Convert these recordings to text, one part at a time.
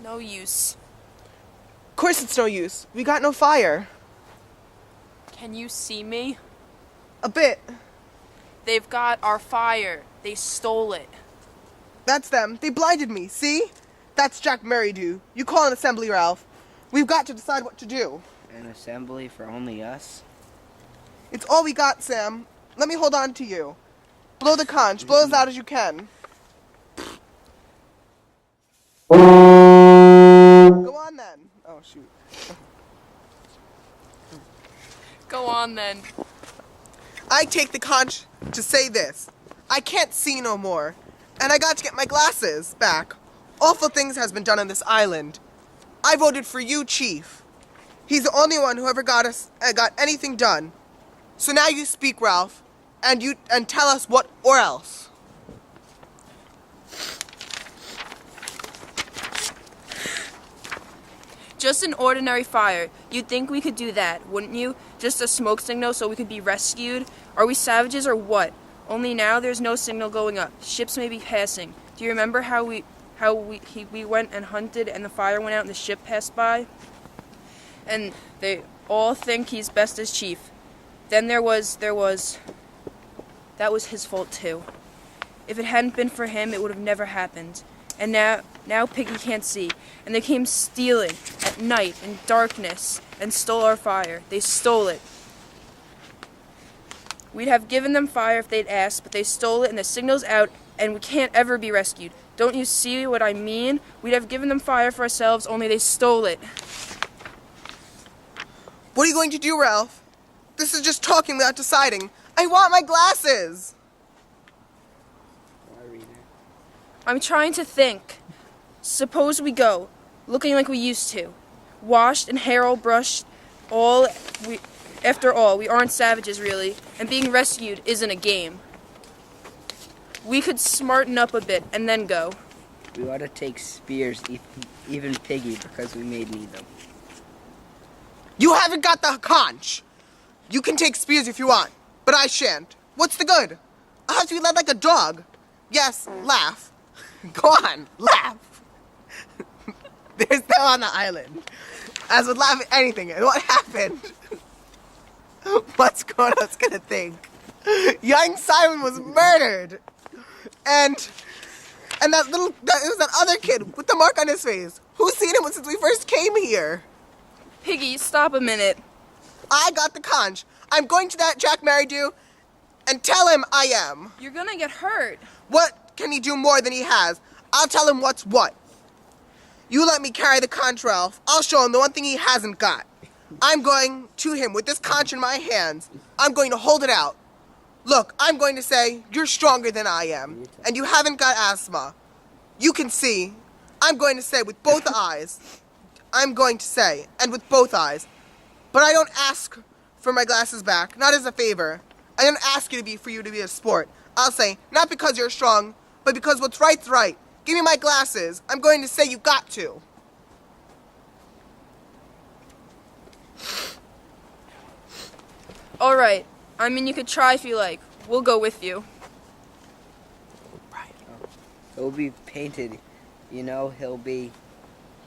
No use. Of course it's no use. We got no fire. Can you see me? A bit. They've got our fire. They stole it. That's them. They blinded me, see? That's Jack Merridew. You call an assembly, Ralph. We've got to decide what to do. An assembly for only us? It's all we got, Sam. Let me hold on to you. Blow the conch. Blow as loud as you can. Go on then. Oh, shoot. Go on then. I take the conch to say this. I can't see no more. And I got to get my glasses back. Awful things has been done on this island. I voted for you, Chief. He's the only one who ever got anything done. So now you speak, Ralph, and tell us what or else. Just an ordinary fire. You'd think we could do that, wouldn't you? Just a smoke signal so we could be rescued? Are we savages or what? Only now there's no signal going up. Ships may be passing. Do you remember how we went and hunted and the fire went out and the ship passed by? And they all think he's best as chief. Then that was his fault too. If it hadn't been for him, it would have never happened. And now Piggy can't see. And they came stealing at night in darkness and stole our fire. They stole it. We'd have given them fire if they'd asked, but they stole it and the signal's out and we can't ever be rescued. Don't you see what I mean? We'd have given them fire for ourselves, only they stole it. What are you going to do, Ralph? This is just talking without deciding. I want my glasses! I'm trying to think. Suppose we go, looking like we used to. Washed and hair all brushed, after all, we aren't savages really, and being rescued isn't a game. We could smarten up a bit and then go. We ought to take spears, even Piggy, because we may need them. You haven't got the conch! You can take spears if you want, but I shan't. What's the good? I'll have to be led like a dog. Yes, laugh. Go on, laugh. They're still on the island. As would laugh at anything. And what happened? What's Kronos gonna think? Young Simon was murdered. And it was that other kid with the mark on his face. Who's seen him since we first came here? Piggy, stop a minute. I got the conch. I'm going to that Jack Merridew and tell him I am. You're gonna get hurt. What can he do more than he has? I'll tell him what's what. You let me carry the conch, Ralph. I'll show him the one thing he hasn't got. I'm going to him with this conch in my hands. I'm going to hold it out. Look, I'm going to say, you're stronger than I am, and you haven't got asthma. You can see. I'm going to say with both eyes. I'm going to say, and with both eyes. But I don't ask for my glasses back, not as a favor. I don't ask for you to be a sport. I'll say, not because you're strong, but because what's right's right. Give me my glasses. I'm going to say you got to. All right. I mean, you could try if you like. We'll go with you. Right. He'll be painted. You know,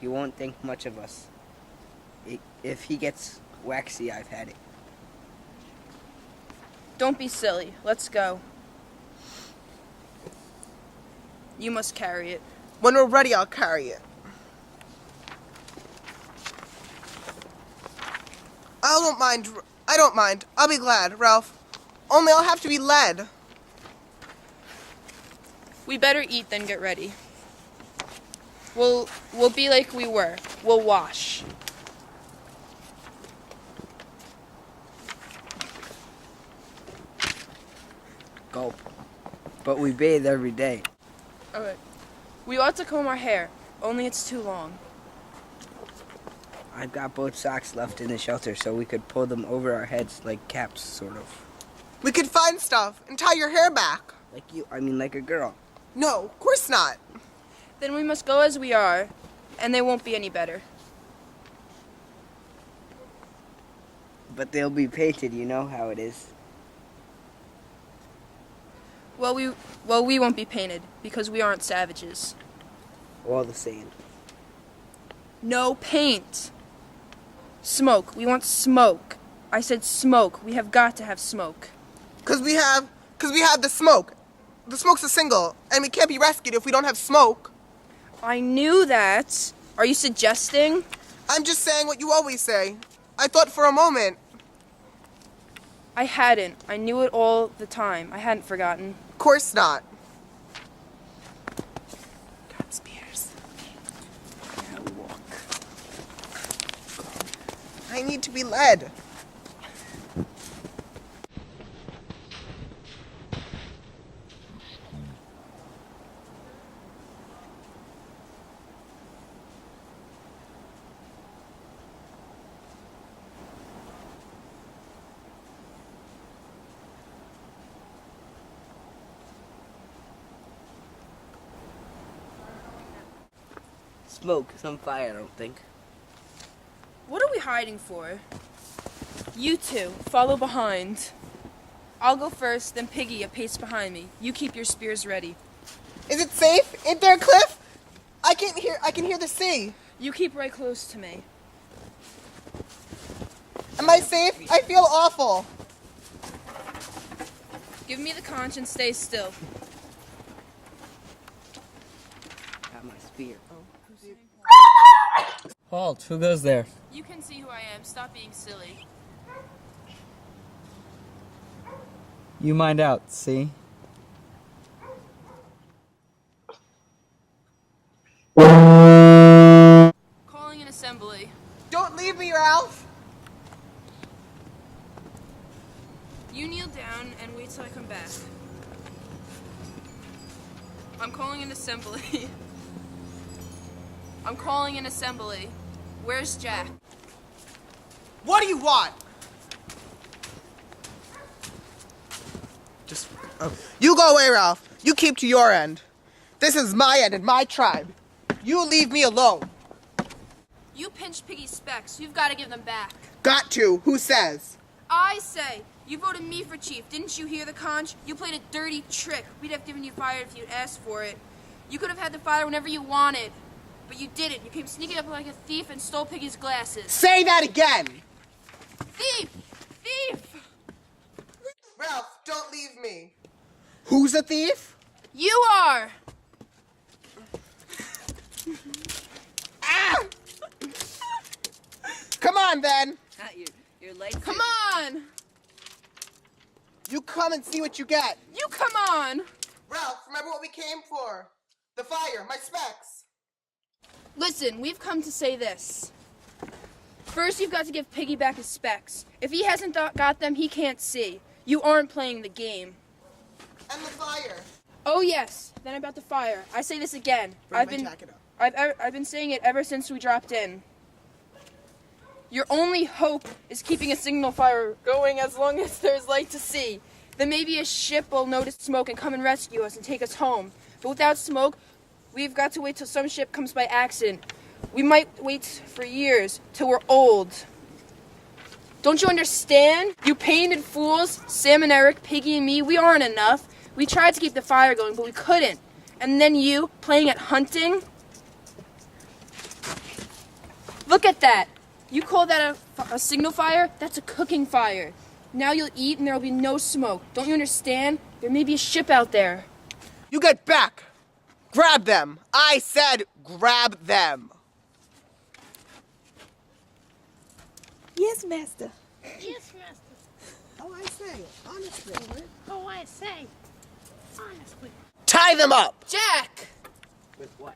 he won't think much of us. If he gets waxy, I've had it. Don't be silly. Let's go. You must carry it. When we're ready, I'll carry it. I don't mind. I'll be glad, Ralph. Only I'll have to be led. We better eat than get ready. We'll be like we were. We'll wash. Gulp. But we bathe every day. Okay. We ought to comb our hair, only it's too long. I've got both socks left in the shelter so we could pull them over our heads like caps, sort of. We could find stuff and tie your hair back. Like a girl. No, of course not. Then we must go as we are, and they won't be any better. But they'll be painted, you know how it is. Well, we won't be painted, because we aren't savages. All the same. No paint. Smoke. We want smoke. I said smoke. We have got to have smoke. Cause we have the smoke. The smoke's a single, and we can't be rescued if we don't have smoke. I knew that. Are you suggesting? I'm just saying what you always say. I thought for a moment. I hadn't. I knew it all the time. I hadn't forgotten. Of course not. God, Spears. Now walk. I need to be led. Smoke, some fire, I don't think. What are we hiding for? You two, follow behind. I'll go first, then Piggy a pace behind me. You keep your spears ready. Is it safe? Ain't there a cliff? I can hear the sea. You keep right close to me. Am I safe? I feel awful. Give me the conch and stay still. Got my spear. Halt, who goes there? You can see who I am. Stop being silly. You mind out, see? Calling an assembly. Don't leave me, Ralph. You kneel down and wait till I come back. I'm calling an assembly. I'm calling an assembly. Where's Jack? What do you want? You go away, Ralph. You keep to your end. This is my end and my tribe. You leave me alone. You pinched Piggy's specs. You've got to give them back. Got to. Who says? I say, you voted me for chief. Didn't you hear the conch? You played a dirty trick. We'd have given you fire if you'd asked for it. You could have had the fire whenever you wanted. But you didn't. You came sneaking up like a thief and stole Piggy's glasses. Say that again. Thief! Thief! Ralph, don't leave me. Who's a thief? You are! Ah! Come on, then. Not you. Your legs. Come on! You come and see what you get. You come on! Ralph, remember what we came for. The fire, my specs. Listen, we've come to say this. First, you've got to give Piggy back his specs. If he hasn't got them, he can't see. You aren't playing the game. And the fire. Oh, yes. Then about the fire. I say this again. Bring my jacket up. I've been saying it ever since we dropped in. Your only hope is keeping a signal fire going as long as there's light to see. Then maybe a ship will notice smoke and come and rescue us and take us home. But without smoke, we've got to wait till some ship comes by accident. We might wait for years, till we're old. Don't you understand? You painted fools, Sam and Eric, Piggy and me, we aren't enough. We tried to keep the fire going, but we couldn't. And then you, playing at hunting? Look at that. You call that a signal fire? That's a cooking fire. Now you'll eat and there'll be no smoke. Don't you understand? There may be a ship out there. You get back. Grab them. I said grab them. Yes, master. Yes, master. Oh, I say, honestly. Oh, I say. Honestly. Tie them up. Jack! With what?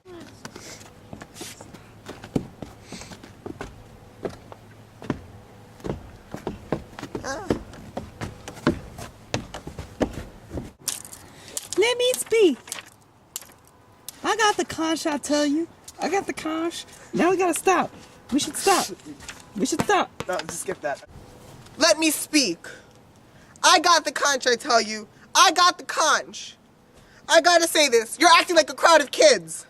Let me speak. I got the conch, I tell you. I got the conch. Now we gotta stop. We should stop. We should stop. No, just skip that. Let me speak. I got the conch, I tell you. I got the conch. I gotta say this. You're acting like a crowd of kids.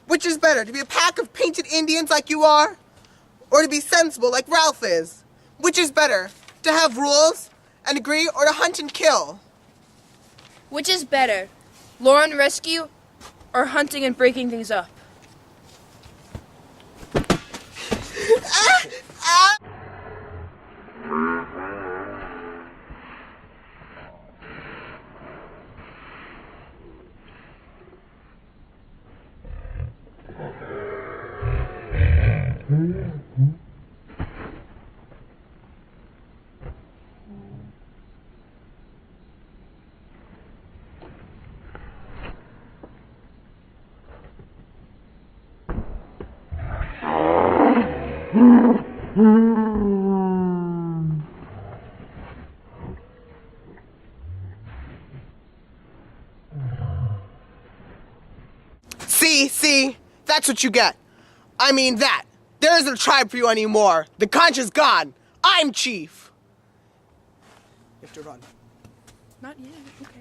Which is better, to be a pack of painted Indians like you are? Or to be sensible like Ralph is? Which is better, to have rules and agree or to hunt and kill? Which is better, lure and rescue or hunting and breaking things up? See, that's what you get. I mean that. There isn't a tribe for you anymore. The conch is gone. I'm chief. You have to run. Not yet. Okay.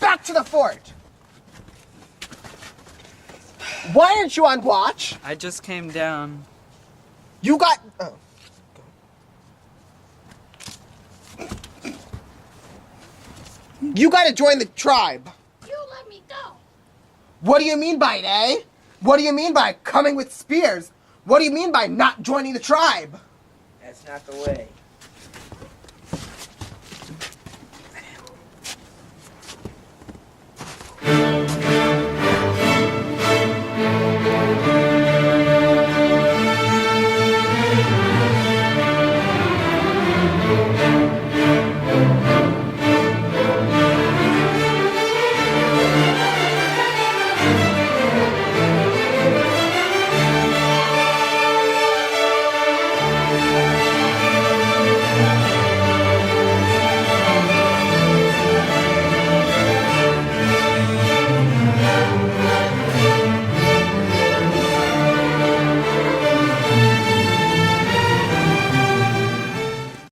Back to the fort. Why aren't you on watch? I just came down. You got... Oh. You gotta join the tribe. You let me go. What do you mean by it, eh? What do you mean by coming with spears? What do you mean by not joining the tribe? That's not the way.